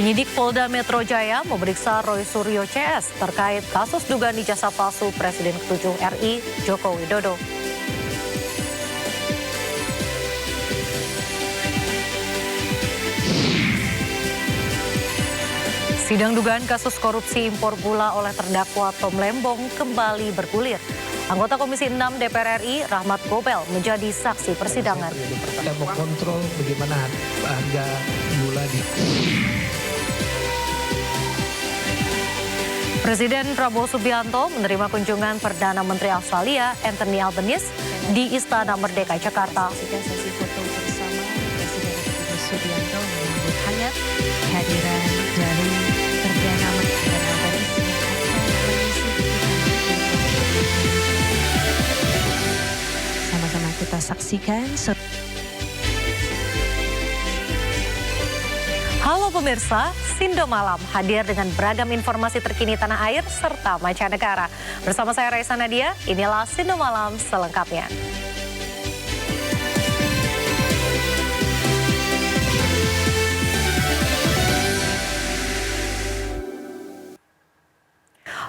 Penyidik Polda Metro Jaya memeriksa Roy Suryo CS terkait kasus dugaan ijazah palsu Presiden ke-7 RI Joko Widodo. Sidang dugaan kasus korupsi impor gula oleh terdakwa Tom Lembong kembali bergulir. Anggota Komisi 6 DPR RI Rahmat Gobel menjadi saksi persidangan. Kita mau kontrol bagaimana harga gula di... Presiden Prabowo Subianto menerima kunjungan Perdana Menteri Australia Anthony Albanese di Istana Merdeka, Jakarta. Sesi foto bersama Presiden Prabowo Subianto menyambut hangat kehadiran dari Perdana Menteri Albanese yang akan mengisi sama-sama kita saksikan. Halo pemirsa, Sindo Malam hadir dengan beragam informasi terkini tanah air serta mancanegara. Bersama saya Raisa Nadia, inilah Sindo Malam selengkapnya.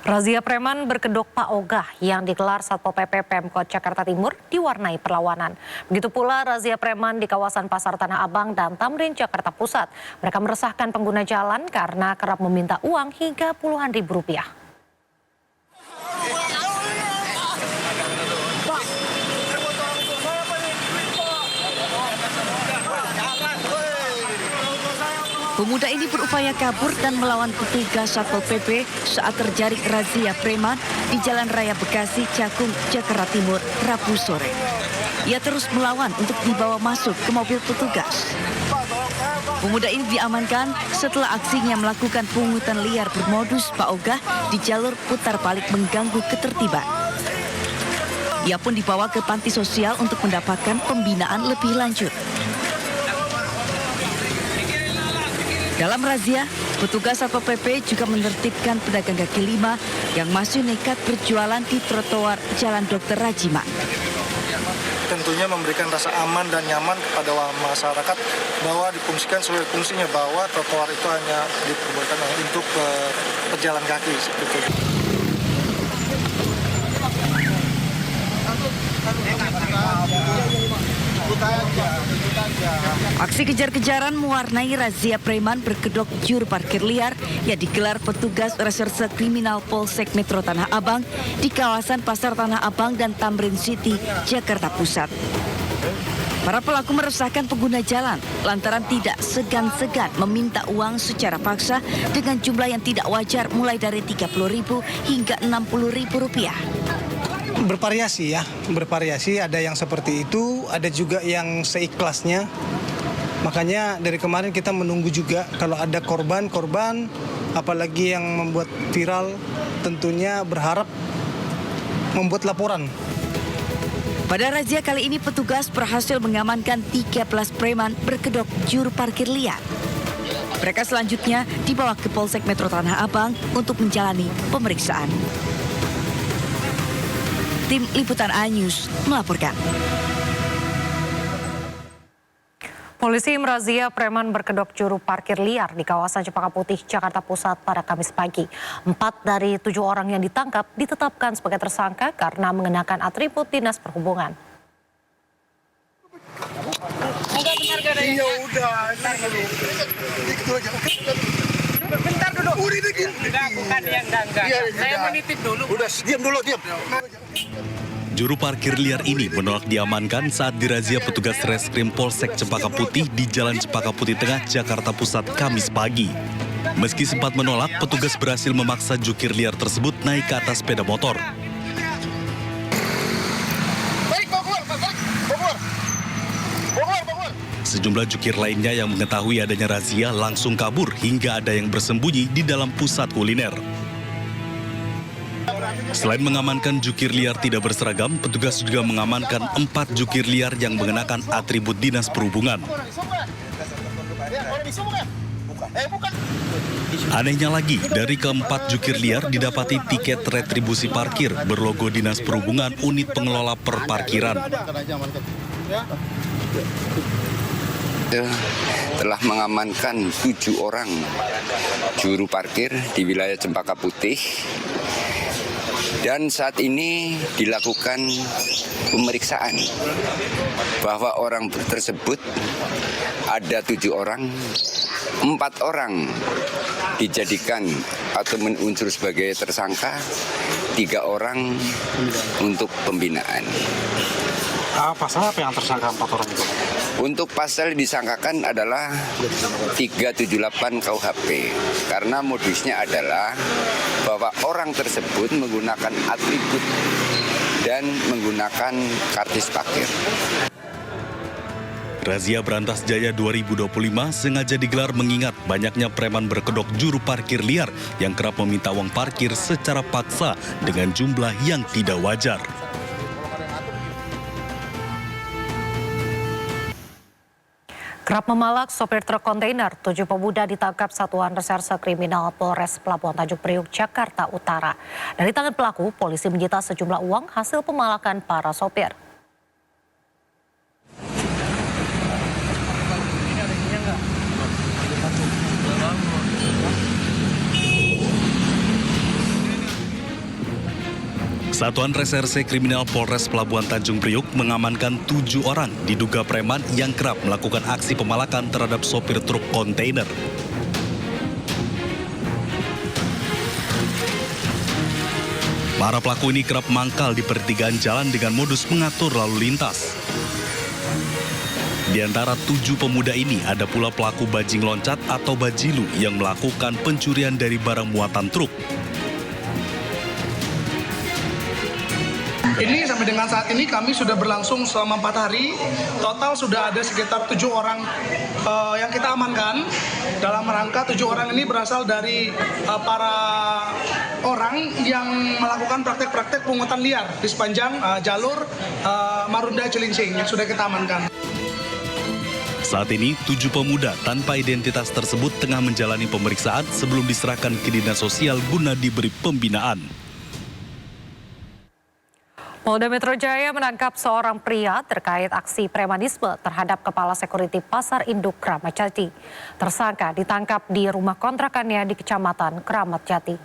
Razia preman berkedok Pak Ogah yang digelar Satpol PP Pemkot Jakarta Timur diwarnai perlawanan. Begitu pula razia preman di kawasan Pasar Tanah Abang dan Tamrin Jakarta Pusat. Mereka meresahkan pengguna jalan karena kerap meminta uang hingga puluhan ribu rupiah. Pemuda ini berupaya kabur dan melawan petugas Satpol PP saat terjaring razia preman di Jalan Raya Bekasi, Cakung, Jakarta Timur, Rabu sore. Ia terus melawan untuk dibawa masuk ke mobil petugas. Pemuda ini diamankan setelah aksinya melakukan pungutan liar bermodus Pak Ogah di jalur putar balik mengganggu ketertiban. Ia pun dibawa ke panti sosial untuk mendapatkan pembinaan lebih lanjut. Dalam razia, petugas Satpol PP juga menertibkan pedagang kaki lima yang masih nekat berjualan di trotoar Jalan Dr. Rajimak. Tentunya memberikan rasa aman dan nyaman kepada masyarakat bahwa difungsikan sesuai fungsinya, bahwa trotoar itu hanya diperbolehkan untuk pejalan kaki. Seperti itu. Aksi kejar-kejaran mewarnai razia preman berkedok juru parkir liar yang digelar petugas reserse kriminal Polsek Metro Tanah Abang di kawasan Pasar Tanah Abang dan Tamrin City, Jakarta Pusat. Para pelaku meresahkan pengguna jalan lantaran tidak segan-segan meminta uang secara paksa dengan jumlah yang tidak wajar mulai dari Rp30.000 hingga Rp60.000. Bervariasi ya, bervariasi. Ada yang seperti itu, ada juga yang seikhlasnya. Makanya dari kemarin kita menunggu juga kalau ada korban, apalagi yang membuat viral, tentunya berharap membuat laporan. Pada razia kali ini petugas berhasil mengamankan 13 preman berkedok juru parkir liar. Mereka selanjutnya dibawa ke Polsek Metro Tanah Abang untuk menjalani pemeriksaan. Tim Liputan A-News melaporkan. Polisi merazia preman berkedok juru parkir liar di kawasan Cempaka Putih, Jakarta Pusat pada Kamis pagi. 4 dari 7 orang yang ditangkap ditetapkan sebagai tersangka karena mengenakan atribut Dinas Perhubungan. Bentar dulu. Enggak, bukan yang enggak. Saya menitip dulu. Udah, diam. Juru parkir liar ini menolak diamankan saat dirazia petugas Reskrim Polsek Cempaka Putih di Jalan Cempaka Putih Tengah, Jakarta Pusat, Kamis pagi. Meski sempat menolak, petugas berhasil memaksa jukir liar tersebut naik ke atas sepeda motor. Sejumlah jukir lainnya yang mengetahui adanya razia langsung kabur hingga ada yang bersembunyi di dalam pusat kuliner. Selain mengamankan jukir liar tidak berseragam, petugas juga mengamankan 4 jukir liar yang mengenakan atribut Dinas Perhubungan. Anehnya lagi, dari keempat jukir liar didapati tiket retribusi parkir berlogo Dinas Perhubungan Unit Pengelola Perparkiran. itu telah mengamankan 7 orang juru parkir di wilayah Cempaka Putih. Dan saat ini dilakukan pemeriksaan bahwa orang tersebut ada 7 orang, 4 orang dijadikan atau unsur sebagai tersangka, 3 orang untuk pembinaan. Pasal apa yang tersangka 4 orang itu? Untuk pasal disangkakan adalah 378 KUHP karena modusnya adalah bahwa orang tersebut menggunakan atribut dan menggunakan kartis parkir. Razia Berantas Jaya 2025 sengaja digelar mengingat banyaknya preman berkedok juru parkir liar yang kerap meminta uang parkir secara paksa dengan jumlah yang tidak wajar. Kerap memalak sopir truk kontainer, 7 pemuda ditangkap Satuan Reserse Kriminal Polres Pelabuhan Tanjung Priok, Jakarta Utara. Dari tangan pelaku, polisi menyita sejumlah uang hasil pemalakan para sopir. Satuan Reserse Kriminal Polres Pelabuhan Tanjung Priok mengamankan 7 orang diduga preman yang kerap melakukan aksi pemalakan terhadap sopir truk kontainer. Para pelaku ini kerap mangkal di pertigaan jalan dengan modus mengatur lalu lintas. Di antara 7 pemuda ini ada pula pelaku bajing loncat atau bajilu yang melakukan pencurian dari barang muatan truk. Ini sampai dengan saat ini kami sudah berlangsung selama 4 hari. Total sudah ada sekitar 7 orang yang kita amankan. Dalam rangka 7 orang ini berasal dari para orang yang melakukan praktek-praktek pungutan liar di sepanjang jalur Marunda Cilincing yang sudah kita amankan. Saat ini, 7 pemuda tanpa identitas tersebut tengah menjalani pemeriksaan sebelum diserahkan ke Dinas Sosial guna diberi pembinaan. Polda Metro Jaya menangkap seorang pria terkait aksi premanisme terhadap Kepala Sekuriti Pasar Induk Kramat Jati. Tersangka ditangkap di rumah kontrakannya di Kecamatan Kramat Jati.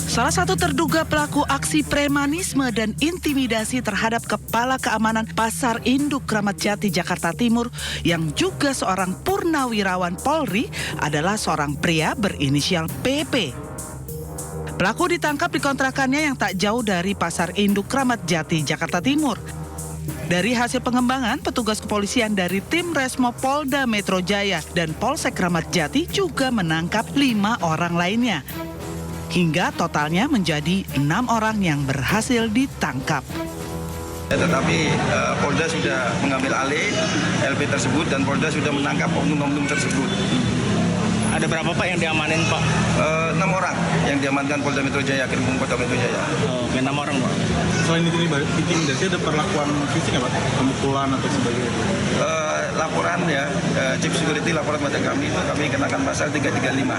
Salah satu terduga pelaku aksi premanisme dan intimidasi terhadap Kepala Keamanan Pasar Induk Kramat Jati, Jakarta Timur yang juga seorang purnawirawan Polri adalah seorang pria berinisial PP. Pelaku ditangkap di kontrakannya yang tak jauh dari Pasar Induk Kramat Jati, Jakarta Timur. Dari hasil pengembangan, petugas kepolisian dari tim Resmo Polda Metro Jaya dan Polsek Kramat Jati juga menangkap 5 orang lainnya. Hingga totalnya menjadi 6 orang yang berhasil ditangkap. Tetapi Polda sudah mengambil alih LP tersebut dan Polda sudah menangkap oknum-oknum tersebut. Ada berapa Pak yang diamanin Pak? 6 orang yang diamankan Polda Metro Jaya, Krimum Polda Metro Jaya. Oke, 6 orang Pak. Selain intimidasi ada perlakuan fisik nggak Pak? Pemukulan atau sebagainya? Laporan ya, Chief Security laporan pada kami itu kami kenakan pasal 335.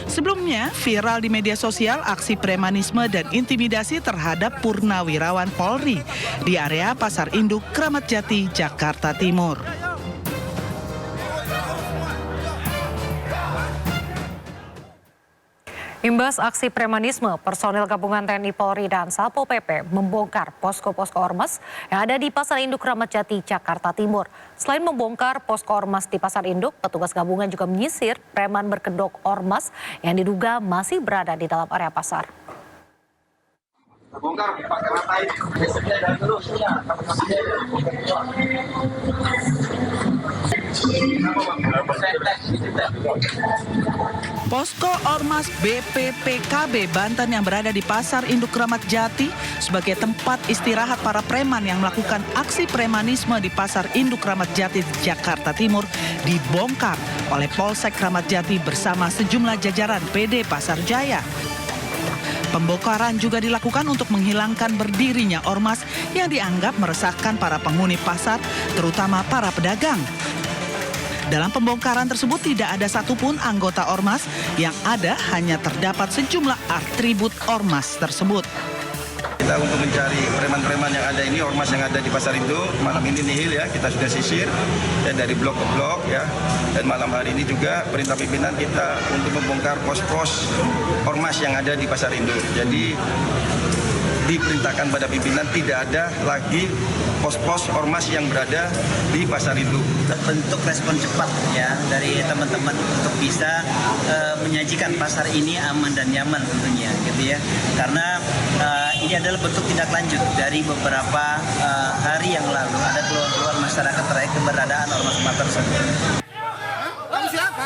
Sebelumnya, viral di media sosial aksi premanisme dan intimidasi terhadap purnawirawan Polri di area Pasar Induk Kramat Jati, Jakarta Timur. Imbas aksi premanisme, personil gabungan TNI Polri dan Satpol PP membongkar posko-posko ormas yang ada di Pasar Induk Kramat Jati, Jakarta Timur. Selain membongkar posko ormas di Pasar Induk, petugas gabungan juga menyisir preman berkedok ormas yang diduga masih berada di dalam area pasar. Bongkar pakai rantai. Posko Ormas BPPKB Banten yang berada di Pasar Induk Kramat Jati sebagai tempat istirahat para preman yang melakukan aksi premanisme di Pasar Induk Kramat Jati, Jakarta Timur dibongkar oleh Polsek Kramat Jati bersama sejumlah jajaran PD Pasar Jaya. Pembongkaran juga dilakukan untuk menghilangkan berdirinya ormas yang dianggap meresahkan para penghuni pasar, terutama para pedagang. Dalam pembongkaran tersebut tidak ada satupun anggota Ormas, yang ada hanya terdapat sejumlah atribut Ormas tersebut. Kita untuk mencari preman-preman yang ada ini, ormas yang ada di Pasar Induk, malam ini nihil ya, kita sudah sisir ya, dari blok ke blok ya. Dan malam hari ini juga perintah pimpinan kita untuk membongkar pos-pos ormas yang ada di Pasar Induk. Jadi diperintahkan pada pimpinan tidak ada lagi pos-pos ormas yang berada di Pasar Induk. Bentuk respon cepat ya dari teman-teman untuk bisa menyajikan pasar ini aman dan nyaman tentunya gitu ya. Karena ini adalah bentuk tindak lanjut dari beberapa hari yang lalu ada keluhan-keluhan masyarakat terkait keberadaan ormas-ormas tersebut. Kamu siapa?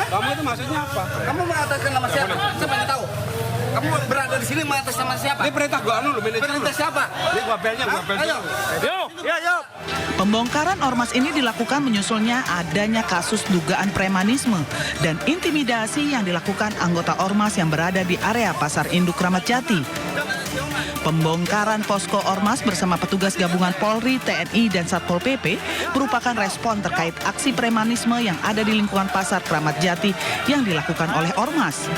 Kamu itu maksudnya apa? Kamu mengatakan nama siapa? Siapa yang tahu? Kamu berada di sini mengatas nama siapa? Ini perintah gua anu, perintah siapa? Ini gua belnya. Ayo. Yo. Pembongkaran ormas ini dilakukan menyusulnya adanya kasus dugaan premanisme dan intimidasi yang dilakukan anggota ormas yang berada di area Pasar Induk Kramat Jati. Pembongkaran posko ormas bersama petugas gabungan Polri, TNI, dan Satpol PP merupakan respon terkait aksi premanisme yang ada di lingkungan Pasar Kramat Jati yang dilakukan oleh ormas.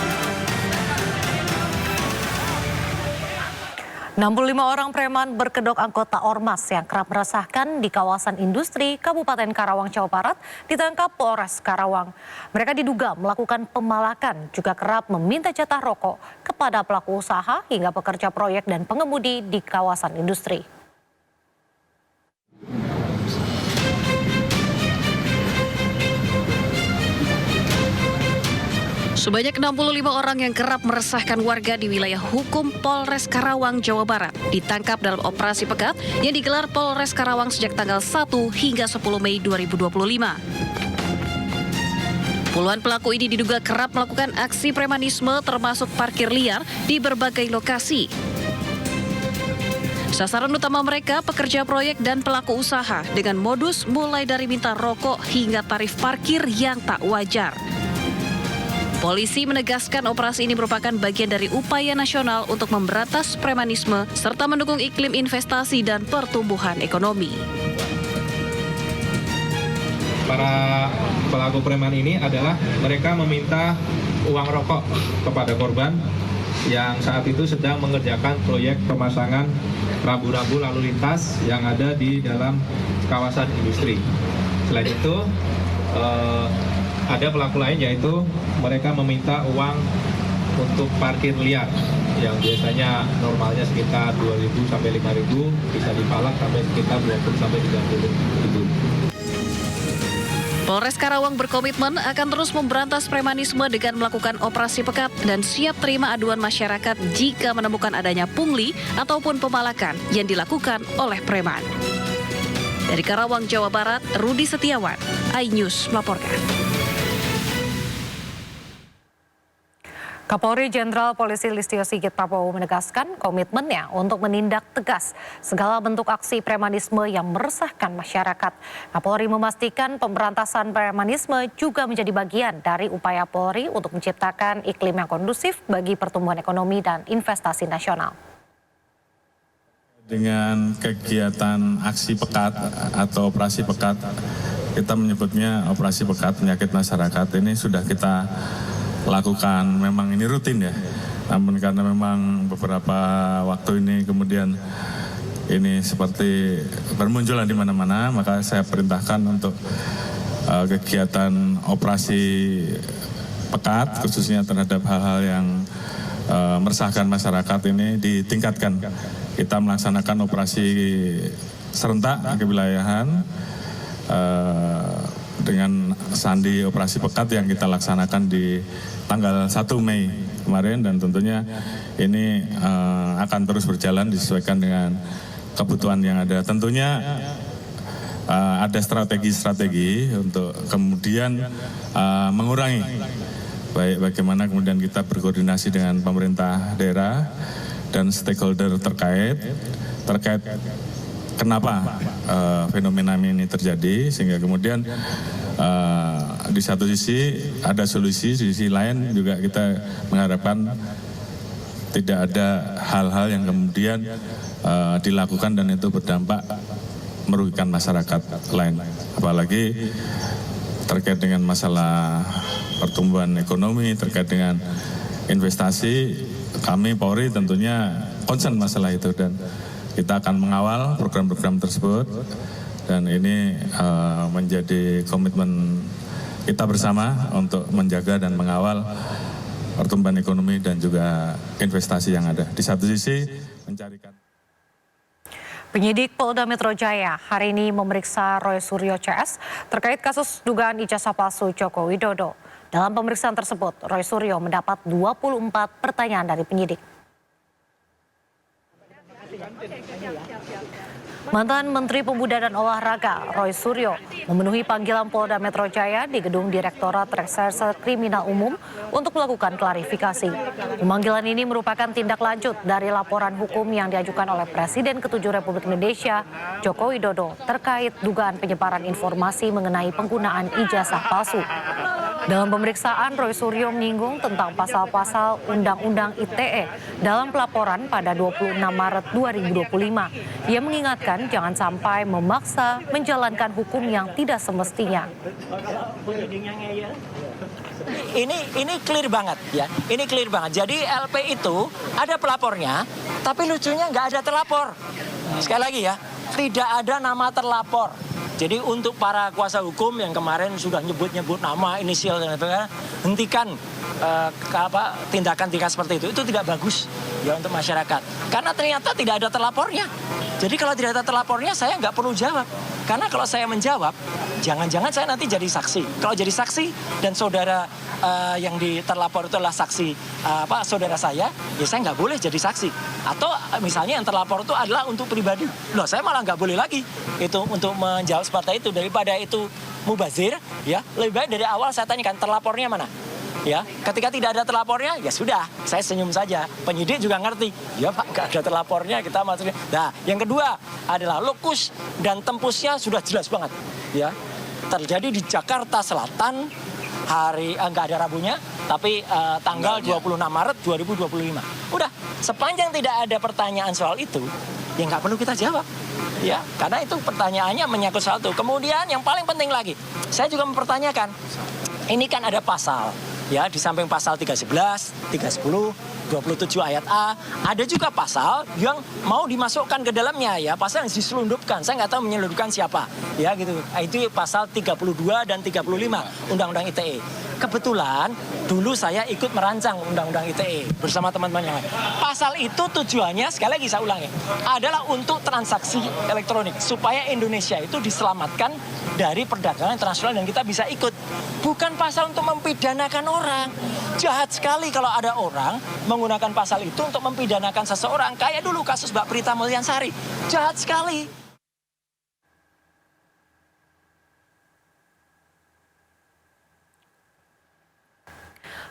65 orang preman berkedok anggota Ormas yang kerap meresahkan di kawasan industri Kabupaten Karawang, Jawa Barat ditangkap Polres Karawang. Mereka diduga melakukan pemalakan, juga kerap meminta jatah rokok kepada pelaku usaha hingga pekerja proyek dan pengemudi di kawasan industri. Sebanyak 65 orang yang kerap meresahkan warga di wilayah hukum Polres Karawang, Jawa Barat ditangkap dalam operasi pekat yang digelar Polres Karawang sejak tanggal 1 hingga 10 Mei 2025. Puluhan pelaku ini diduga kerap melakukan aksi premanisme termasuk parkir liar di berbagai lokasi. Sasaran utama mereka pekerja proyek dan pelaku usaha dengan modus mulai dari minta rokok hingga tarif parkir yang tak wajar. Polisi menegaskan operasi ini merupakan bagian dari upaya nasional untuk memberantas premanisme serta mendukung iklim investasi dan pertumbuhan ekonomi. Para pelaku preman ini adalah mereka meminta uang rokok kepada korban yang saat itu sedang mengerjakan proyek pemasangan rambu-rambu lalu lintas yang ada di dalam kawasan industri. Selain itu, ada pelaku lain yaitu mereka meminta uang untuk parkir liar yang biasanya normalnya sekitar 2.000 sampai 5.000, bisa dipalak sampai sekitar 20 sampai 30.000. Polres Karawang berkomitmen akan terus memberantas premanisme dengan melakukan operasi pekat dan siap terima aduan masyarakat jika menemukan adanya pungli ataupun pemalakan yang dilakukan oleh preman. Dari Karawang, Jawa Barat, Rudi Setiawan, iNews melaporkan. Kapolri Jenderal Polisi Listio Sigit Prabowo menegaskan komitmennya untuk menindak tegas segala bentuk aksi premanisme yang meresahkan masyarakat. Kapolri memastikan pemberantasan premanisme juga menjadi bagian dari upaya Polri untuk menciptakan iklim yang kondusif bagi pertumbuhan ekonomi dan investasi nasional. Dengan kegiatan aksi pekat atau operasi pekat, kita menyebutnya operasi pekat penyakit masyarakat, ini sudah kita lakukan, memang ini rutin ya, namun karena memang beberapa waktu ini kemudian ini seperti bermunculan di mana-mana, maka saya perintahkan untuk kegiatan operasi pekat khususnya terhadap hal-hal yang meresahkan masyarakat ini ditingkatkan. Kita melaksanakan operasi serentak kewilayahan dengan sandi operasi pekat yang kita laksanakan di tanggal 1 Mei kemarin, dan tentunya ini akan terus berjalan disesuaikan dengan kebutuhan yang ada. Tentunya ada strategi-strategi untuk kemudian mengurangi, baik bagaimana kemudian kita berkoordinasi dengan pemerintah daerah dan stakeholder terkait kenapa fenomena ini terjadi, sehingga kemudian di satu sisi ada solusi, di sisi lain juga kita mengharapkan tidak ada hal-hal yang kemudian dilakukan dan itu berdampak merugikan masyarakat lain. Apalagi terkait dengan masalah pertumbuhan ekonomi, terkait dengan investasi, kami Polri tentunya concern masalah itu dan kita akan mengawal program-program tersebut dan ini menjadi komitmen kita bersama untuk menjaga dan mengawal pertumbuhan ekonomi dan juga investasi yang ada. Di satu sisi mencarikan. Penyidik Polda Metro Jaya hari ini memeriksa Roy Suryo CS terkait kasus dugaan ijazah palsu Joko Widodo. Dalam pemeriksaan tersebut, Roy Suryo mendapat 24 pertanyaan dari penyidik. Mantan Menteri Pemuda dan Olahraga Roy Suryo memenuhi panggilan Polda Metro Jaya di Gedung Direktorat Reserse Kriminal Umum untuk melakukan klarifikasi. Pemanggilan ini merupakan tindak lanjut dari laporan hukum yang diajukan oleh Presiden ke-7 Republik Indonesia Joko Widodo terkait dugaan penyebaran informasi mengenai penggunaan ijazah palsu. Dalam pemeriksaan, Roy Suryo menyinggung tentang pasal-pasal Undang-Undang ITE dalam pelaporan pada 26 Maret 2025. Ia mengingatkan jangan sampai memaksa menjalankan hukum yang tidak semestinya. Ini clear banget ya, ini clear banget. Jadi LP itu ada pelapornya, tapi lucunya nggak ada terlapor. Sekali lagi ya, tidak ada nama terlapor. Jadi untuk para kuasa hukum yang kemarin sudah nyebut-nyebut nama, inisial dan sebagainya, hentikan tindakan-tindakan seperti itu tidak bagus ya untuk masyarakat. Karena ternyata tidak ada terlapornya. Jadi kalau tidak ada terlapornya saya nggak perlu jawab. Karena kalau saya menjawab, jangan-jangan saya nanti jadi saksi. Kalau jadi saksi dan saudara yang terlapor itu adalah saksi saudara saya, ya saya nggak boleh jadi saksi. Atau misalnya yang terlapor itu adalah untuk pribadi. Loh, saya malah nggak boleh lagi itu untuk menjawab seperti itu. Daripada itu mubazir, ya lebih baik dari awal saya tanyakan terlapornya mana. Ya, ketika tidak ada terlapornya, ya sudah, saya senyum saja. Penyidik juga ngerti, ya Pak, nggak ada terlapornya, kita maksudnya. Nah, yang kedua adalah lokus dan tempusnya sudah jelas banget. Ya, terjadi di Jakarta Selatan, nggak ada Rabunya, tapi tanggal 26 Maret 2025. Udah, sepanjang tidak ada pertanyaan soal itu, ya nggak perlu kita jawab. Ya, karena itu pertanyaannya menyangkut soal itu. Kemudian yang paling penting lagi, saya juga mempertanyakan, ini kan ada pasal. Ya, di samping pasal 311, 310, 27 ayat A, ada juga pasal yang mau dimasukkan ke dalamnya ya, pasal yang diselundupkan. Saya nggak tahu menyelundupkan siapa. Ya gitu. Itu pasal 32 dan 35 Undang-Undang ITE. Kebetulan dulu saya ikut merancang Undang-Undang ITE bersama teman-teman yang lain. Pasal itu tujuannya, sekali lagi saya ulangi, adalah untuk transaksi elektronik supaya Indonesia itu diselamatkan dari perdagangan internasional dan kita bisa ikut. Bukan pasal untuk mempidanakan orang. Jahat sekali kalau ada orang menggunakan pasal itu untuk mempidanakan seseorang. Kayak dulu kasus Mbak Prita Mulyansari. Jahat sekali.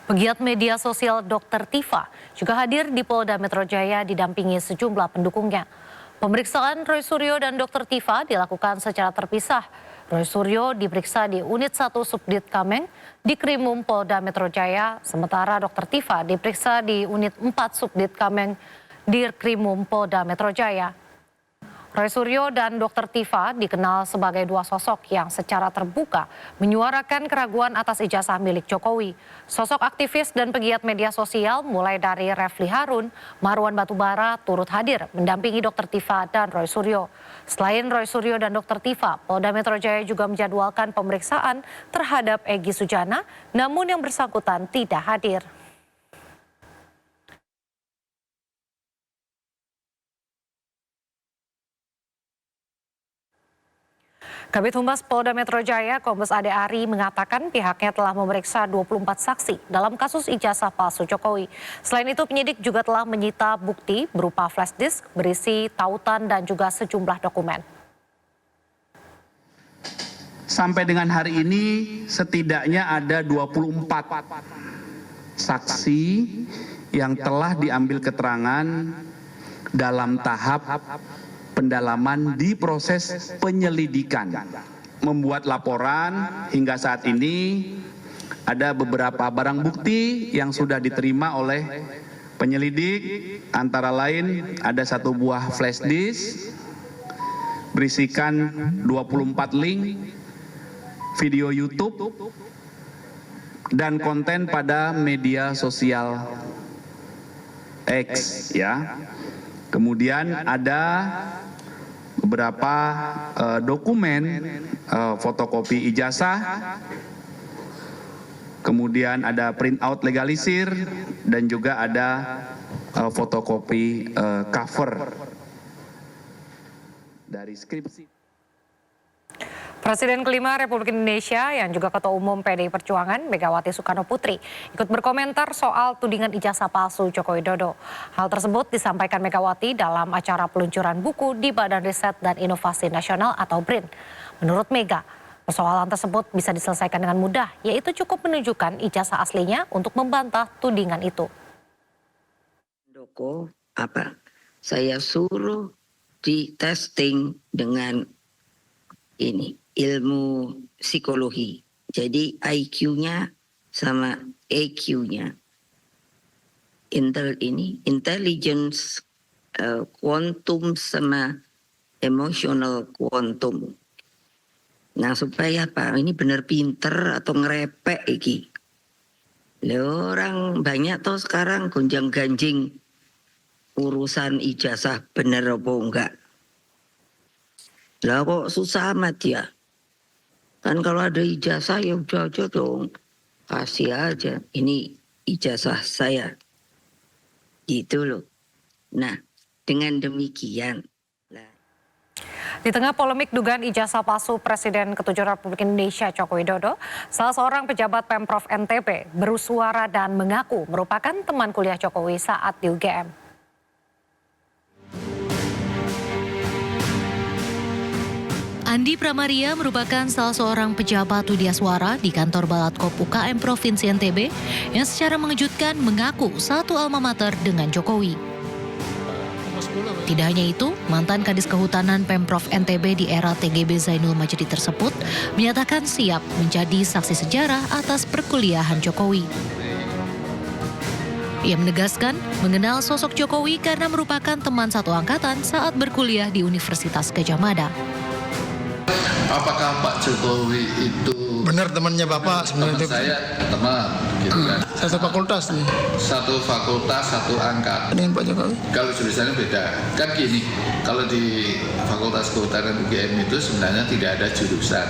Pegiat media sosial Dr. Tifa juga hadir di Polda Metro Jaya didampingi sejumlah pendukungnya. Pemeriksaan Roy Suryo dan Dr. Tifa dilakukan secara terpisah. Roy Suryo diperiksa di Unit 1 Subdit Kameng di Krimum Polda Metro Jaya, sementara Dr. Tifa diperiksa di Unit 4 Subdit Kameng di Krimum Polda Metro Jaya. Roy Suryo dan Dr. Tifa dikenal sebagai dua sosok yang secara terbuka menyuarakan keraguan atas ijazah milik Jokowi. Sosok aktivis dan pegiat media sosial mulai dari Refli Harun, Marwan Batubara turut hadir mendampingi Dr. Tifa dan Roy Suryo. Selain Roy Suryo dan Dr. Tifa, Polda Metro Jaya juga menjadwalkan pemeriksaan terhadap Egy Sujana, namun yang bersangkutan tidak hadir. Kabid Humas Polda Metro Jaya, Kombes Ade Ari mengatakan pihaknya telah memeriksa 24 saksi dalam kasus ijazah palsu Jokowi. Selain itu penyidik juga telah menyita bukti berupa flash disk berisi tautan dan juga sejumlah dokumen. Sampai dengan hari ini setidaknya ada 24 saksi yang telah diambil keterangan dalam tahap pendalaman di proses penyelidikan. Membuat laporan hingga saat ini ada beberapa barang bukti yang sudah diterima oleh penyelidik, antara lain ada 1 buah flash disk, berisikan 24 link, video YouTube, dan konten pada media sosial X, ya. Kemudian ada beberapa dokumen fotokopi ijazah, kemudian ada printout legalisir, dan juga ada fotokopi cover dari skripsi. Presiden kelima Republik Indonesia yang juga Ketua Umum PDI Perjuangan Megawati Soekarno Putri ikut berkomentar soal tudingan ijazah palsu Joko Widodo. Hal tersebut disampaikan Megawati dalam acara peluncuran buku di Badan Riset dan Inovasi Nasional atau BRIN. Menurut Mega, persoalan tersebut bisa diselesaikan dengan mudah, yaitu cukup menunjukkan ijazah aslinya untuk membantah tudingan itu. Doko apa? Saya suruh di testing dengan ini ilmu psikologi. Jadi IQ-nya sama EQ-nya. Intelligence quantum sama emotional quantum. Nah, supaya apa? Ini benar pinter atau ngerepek iki. Orang banyak toh sekarang gonjang-ganjing urusan ijazah bener apa enggak. Lah kok susah amat ya? Kan kalau ada ijazah ya udah aja dong. Kasih aja. Ini ijazah saya. Gitu loh. Nah, dengan demikian. Di tengah polemik dugaan ijazah palsu Presiden ke-7 Republik Indonesia Joko Widodo, salah seorang pejabat Pemprov NTB bersuara dan mengaku merupakan teman kuliah Jokowi saat di UGM. Andi Pramaria merupakan salah seorang pejabat widyaswara di kantor Balatkop UKM Provinsi NTB yang secara mengejutkan mengaku satu alma mater dengan Jokowi. Tidak hanya itu, mantan Kadis Kehutanan Pemprov NTB di era TGB Zainul Majdi tersebut menyatakan siap menjadi saksi sejarah atas perkuliahan Jokowi. Ia menegaskan mengenal sosok Jokowi karena merupakan teman satu angkatan saat berkuliah di Universitas Gadjah Mada. Apakah Pak Jokowi itu benar temannya Bapak sebenarnya? Saya teman, gitu kan. Satu fakultas nih. Satu fakultas, satu angkat. Dengan Pak Jokowi. Kalau jurusannya beda. Kan gini, kalau di Fakultas Kehutanan UGM itu sebenarnya tidak ada jurusan.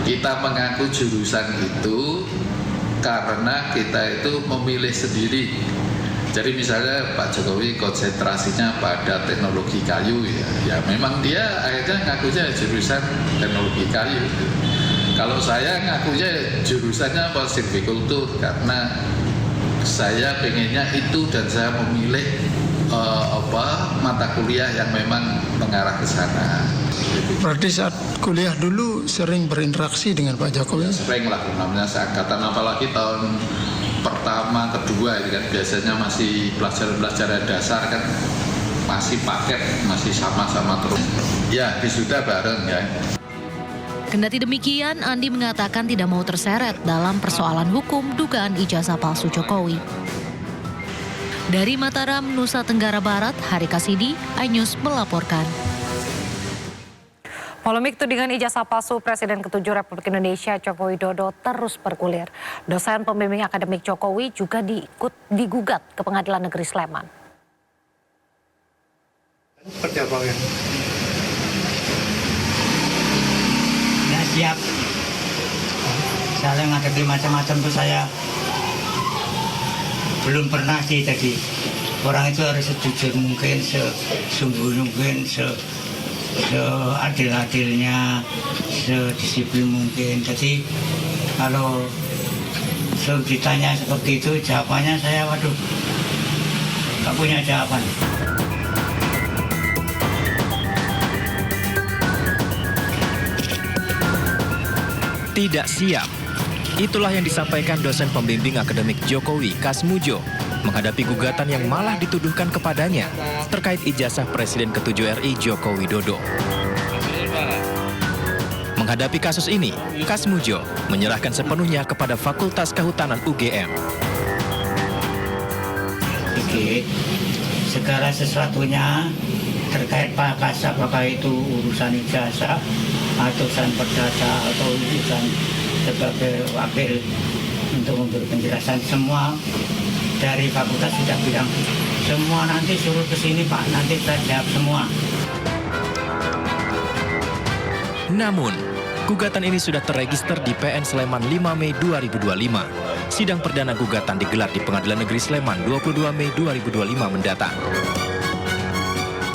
Kita mengaku jurusan itu karena kita itu memilih sendiri. Jadi misalnya Pak Jokowi konsentrasinya pada teknologi kayu ya memang dia akhirnya ngakunya jurusan teknologi kayu. Kalau saya ngakunya jurusannya apa silvikultur karena saya pengennya itu dan saya memilih mata kuliah yang memang mengarah ke sana. Berarti saat kuliah dulu sering berinteraksi dengan Pak Jokowi? Sering lah, namanya seangkatan apalagi tahun pertama, kedua itu kan biasanya masih pelajaran dasar kan masih paket, masih sama-sama terus. Ya, wisuda bareng ya. Kendati demikian, Andi mengatakan tidak mau terseret dalam persoalan hukum dugaan ijazah palsu Jokowi. Dari Mataram, Nusa Tenggara Barat, Hari Kasidi, iNews melaporkan. Polemik tudingan ijazah palsu Presiden ke-7 Republik Indonesia Joko Widodo terus bergulir. Dosen pembimbing akademik Jokowi juga digugat ke Pengadilan Negeri Sleman. Seperti apa ya? Nggak siap. Saya ngadepi macam-macam tuh saya belum pernah sih tadi. Orang itu harus sejujur mungkin, sesungguh mungkin, seadil-adilnya, sedisiplin mungkin. Jadi kalau ditanya seperti itu, jawabannya saya waduh, nggak punya jawaban. Tidak siap. Itulah yang disampaikan dosen pembimbing akademik Jokowi, Kasmujo, menghadapi gugatan yang malah dituduhkan kepadanya terkait ijazah Presiden ke-7 RI Joko Widodo. Menghadapi kasus ini, Kasmujo menyerahkan sepenuhnya kepada Fakultas Kehutanan UGM. Oke, segala sesuatunya terkait Pak apakah itu urusan ijazah atau urusan perdata atau urusan sebagai wakil untuk memberi penjelasan, semua dari fakultas sudah bilang semua nanti suruh ke sini Pak, nanti saya jawab semua. Namun, gugatan ini sudah terregister di PN Sleman 5 Mei 2025. Sidang perdana gugatan digelar di Pengadilan Negeri Sleman 22 Mei 2025 mendatang.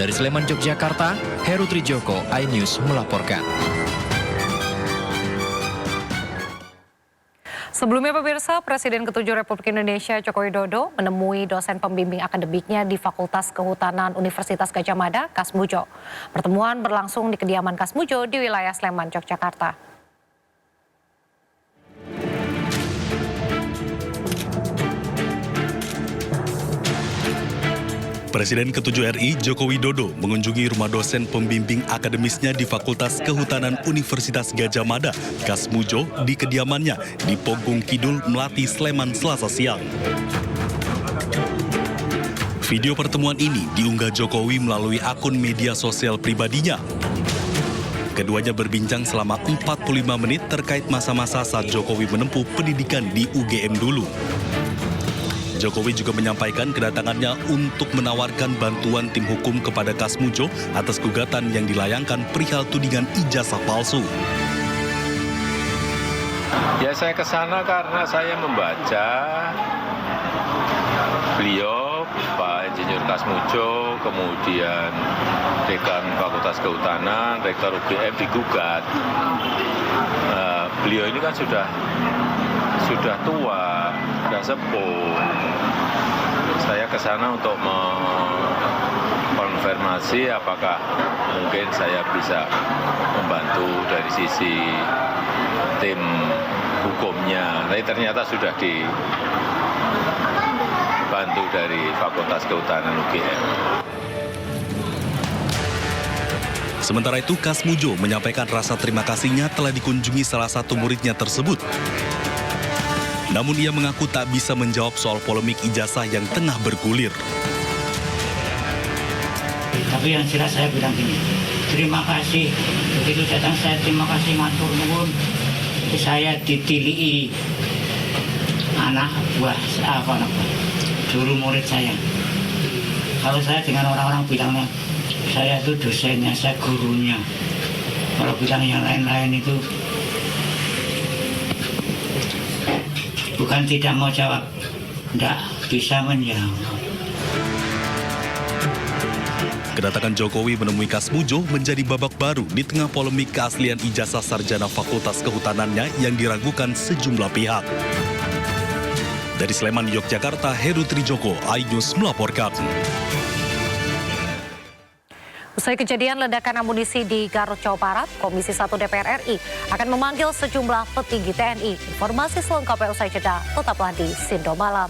Dari Sleman, Yogyakarta, Heru Trijoko, iNews melaporkan. Sebelumnya pemirsa, Presiden ke-7 Republik Indonesia Joko Widodo menemui dosen pembimbing akademiknya di Fakultas Kehutanan Universitas Gadjah Mada, Kasmujo. Pertemuan berlangsung di kediaman Kasmujo di wilayah Sleman, Yogyakarta. Presiden ke-7 RI Joko Widodo mengunjungi rumah dosen pembimbing akademisnya di Fakultas Kehutanan Universitas Gadjah Mada, Kasmujo, di kediamannya di Pogung Kidul, Melati, Sleman, Selasa siang. Video pertemuan ini diunggah Jokowi melalui akun media sosial pribadinya. Keduanya berbincang selama 45 menit terkait masa-masa saat Jokowi menempuh pendidikan di UGM dulu. Jokowi juga menyampaikan kedatangannya untuk menawarkan bantuan tim hukum kepada Kasmujo atas gugatan yang dilayangkan perihal tudingan ijazah palsu. Ya, saya ke sana karena saya membaca beliau, Pak Insinyur Kasmujo, kemudian Dekan Fakultas Kehutanan, Rektor UGM digugat. Beliau ini kan sudah tua, sudah sepuh. Saya ke sana untuk mengkonfirmasi apakah mungkin saya bisa membantu dari sisi tim hukumnya. Tapi ternyata sudah dibantu dari Fakultas Kehutanan UGM. Sementara itu, Kasmujo menyampaikan rasa terima kasihnya telah dikunjungi salah satu muridnya tersebut. Namun ia mengaku tak bisa menjawab soal polemik ijazah yang tengah bergulir. Tapi yang jelas saya bilang gini, terima kasih. Begitu datang saya terima kasih, matur nuwun. Saya ditilii anak buah juru murid saya. Kalau saya dengan orang-orang bilangnya, saya itu dosennya, saya gurunya. Kalau bilang yang lain-lain itu bukan tidak mau jawab, tidak bisa menjawab. Kedatangan Jokowi menemui Kasmujo menjadi babak baru di tengah polemik keaslian ijazah sarjana Fakultas Kehutanannya yang diragukan sejumlah pihak. Dari Sleman, Yogyakarta, Heru Trijoko, iNews melaporkan. Usai kejadian ledakan amunisi di Garut, Jawa Barat, Komisi 1 DPR RI akan memanggil sejumlah petinggi TNI. Informasi selengkapnya usai jeda, tetaplah di Sindo Malam.